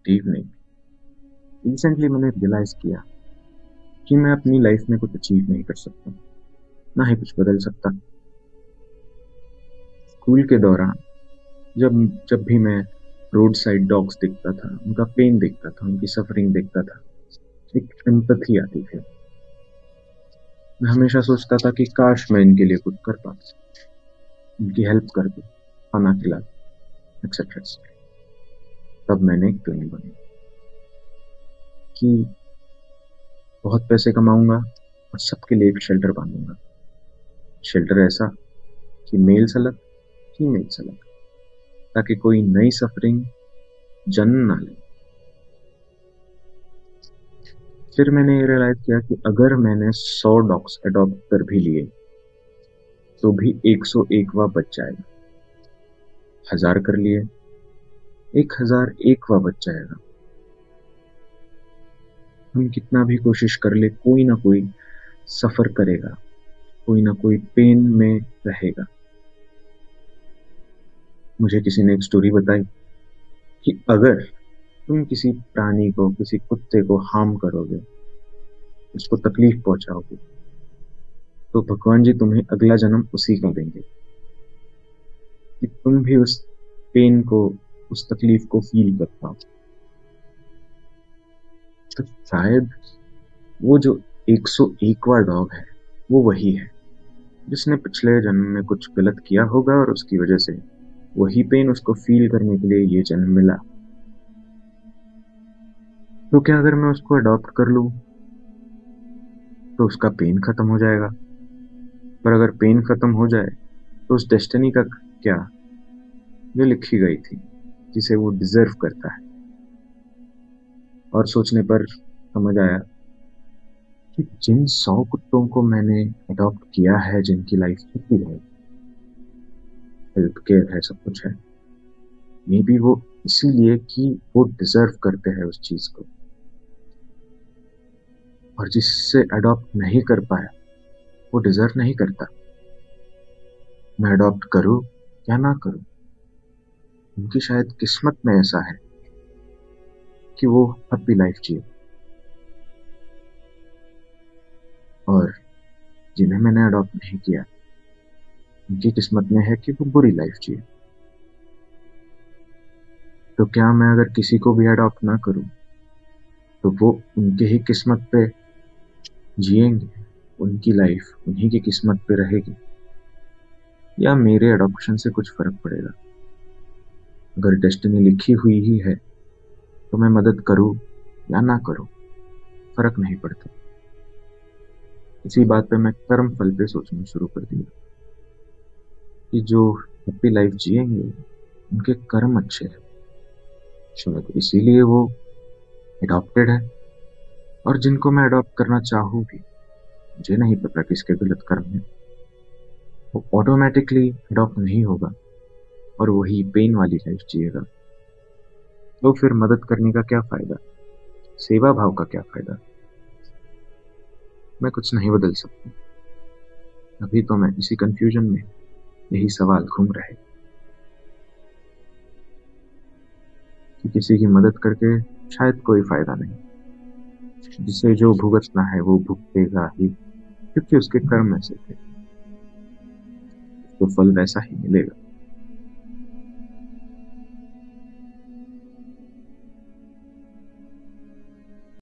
Evening. Recently मैंने realise किया कि मैं अपनी लाइफ में कुछ अचीव नहीं कर सकता, ना ही कुछ बदल सकता। स्कूल के दौरान जब जब भी मैं रोड साइड डॉग्स देखता था, उनका पेन देखता था, उनकी सफरिंग देखता था, एक एम्पैथी आती थी। मैं हमेशा सोचता था कि काश मैं इनके लिए कुछ कर पाता, उनकी हेल्प कर दूं, खाना खिला दूं, एक्सेट्रा। तब मैंने एक प्लान बनाया कि बहुत पैसे कमाऊंगा और सबके लिए एक शेल्टर बांधूंगा। शेल्टर ऐसा कि मेल्स अलग, फीमेल्स अलग, ताकि कोई नई सफरिंग जन्म ना ले। फिर मैंने ये रियलाइज किया कि अगर मैंने 100 डॉग्स अडॉप्ट कर भी लिए तो भी 101वां बच जाएगा। 1000 कर लिए, 1001वां बच जाएगा। हम कितना भी कोशिश कर ले, कोई ना कोई सफर करेगा, कोई ना कोई पेन में रहेगा। मुझे किसी ने एक स्टोरी बताई कि अगर तुम किसी प्राणी को, किसी कुत्ते को हार्म करोगे, उसको तकलीफ पहुंचाओगे, तो भगवान जी तुम्हें अगला जन्म उसी का देंगे कि तुम भी उस पेन को, उस तकलीफ को फील कर पाओ। तो शायद वो जो 101वां डॉग है, वो वही है जिसने पिछले जन्म में कुछ गलत किया होगा और उसकी वजह से वही पेन उसको फील करने के लिए ये जन्म मिला। तो क्या अगर मैं उसको अडॉप्ट कर लूं तो उसका पेन खत्म हो जाएगा? पर अगर पेन खत्म हो जाए तो उस डेस्टिनी का क्या, जो लिखी गई थी, जिसे वो डिजर्व करता है? और सोचने पर समझ आया कि जिन 100 कुत्तों को मैंने अडॉप्ट किया है, जिनकी लाइफ छुट्टी है, हेल्थ केयर है, सब कुछ है, मे बी वो इसीलिए कि वो डिजर्व करते हैं उस चीज को। और जिससे अडॉप्ट नहीं कर पाया, वो डिजर्व नहीं करता। मैं अडॉप्ट करूं या ना करूं, उनकी शायद किस्मत में ऐसा है कि वो हैप्पी लाइफ जिए, और जिन्हें मैंने अडॉप्ट नहीं किया, उनकी किस्मत में है कि वो बुरी लाइफ जिए। तो क्या मैं अगर किसी को भी अडॉप्ट ना करूं तो वो उनके ही किस्मत पे जिएंगे, उनकी लाइफ उन्हीं की किस्मत पे रहेगी, या मेरे अडॉप्शन से कुछ फर्क पड़ेगा? अगर डेस्टिनी लिखी हुई ही है तो मैं मदद करूं या ना करूं, फर्क नहीं पड़ता। इसी बात पे मैं कर्म फल पे सोचना शुरू कर दिया कि जो हैप्पी लाइफ जिएंगे उनके कर्म अच्छे हैं, शायद इसीलिए वो अडॉप्टेड है। और जिनको मैं अडॉप्ट करना चाहूँ भी, मुझे नहीं पता किसके गलत कर्म है, वो ऑटोमेटिकली अडॉप्ट नहीं होगा और वही पेन वाली लाइफ जिएगा। तो फिर मदद करने का क्या फायदा, सेवा भाव का क्या फायदा? मैं कुछ नहीं बदल सकता। अभी तो मैं इसी कंफ्यूजन में, यही सवाल घूम रहे कि किसी की मदद करके शायद कोई फायदा नहीं, जिसे जो भुगतना है वो भुगतेगा ही, क्योंकि उसके कर्म ऐसे थे, तो फल वैसा ही मिलेगा।